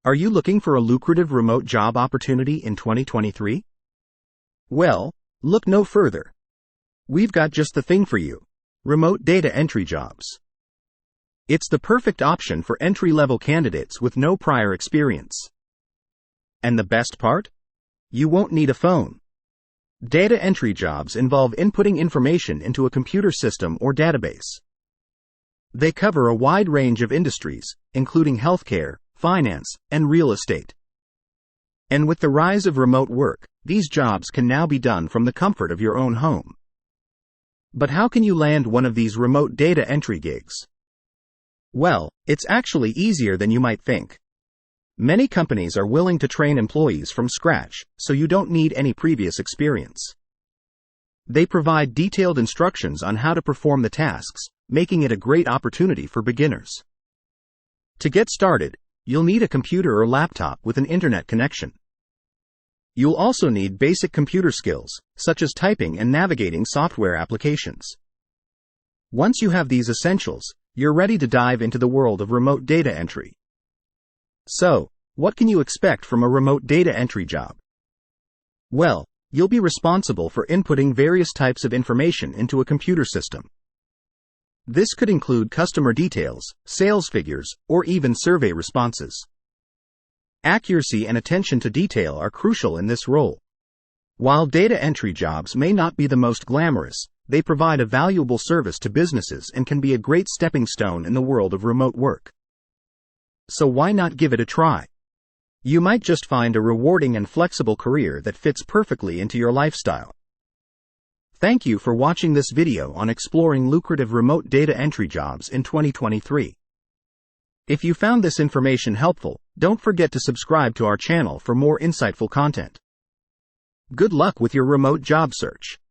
Are you looking for a lucrative remote job opportunity in 2023? Well, look no further. We've got just the thing for you: remote data entry jobs. It's the perfect option for entry-level candidates with no prior experience. And the best part? You won't need a phone. Data entry jobs involve inputting information into a computer system or database. They cover a wide range of industries, including healthcare, finance, and real estate. And with the rise of remote work, these jobs can now be done from the comfort of your own home. But how can you land one of these remote data entry gigs? Well, it's actually easier than you might think. Many companies are willing to train employees from scratch, so you don't need any previous experience. They provide detailed instructions on how to perform the tasks, making it a great opportunity for beginners. To get started, you'll need a computer or laptop with an internet connection. You'll also need basic computer skills, such as typing and navigating software applications. Once you have these essentials, you're ready to dive into the world of remote data entry. So, what can you expect from a remote data entry job? Well, you'll be responsible for inputting various types of information into a computer system. This could include customer details, sales figures, or even survey responses. Accuracy and attention to detail are crucial in this role. While data entry jobs may not be the most glamorous, they provide a valuable service to businesses and can be a great stepping stone in the world of remote work. So why not give it a try? You might just find a rewarding and flexible career that fits perfectly into your lifestyle. Thank you for watching this video on exploring lucrative remote data entry jobs in 2023. If you found this information helpful, don't forget to subscribe to our channel for more insightful content. Good luck with your remote job search.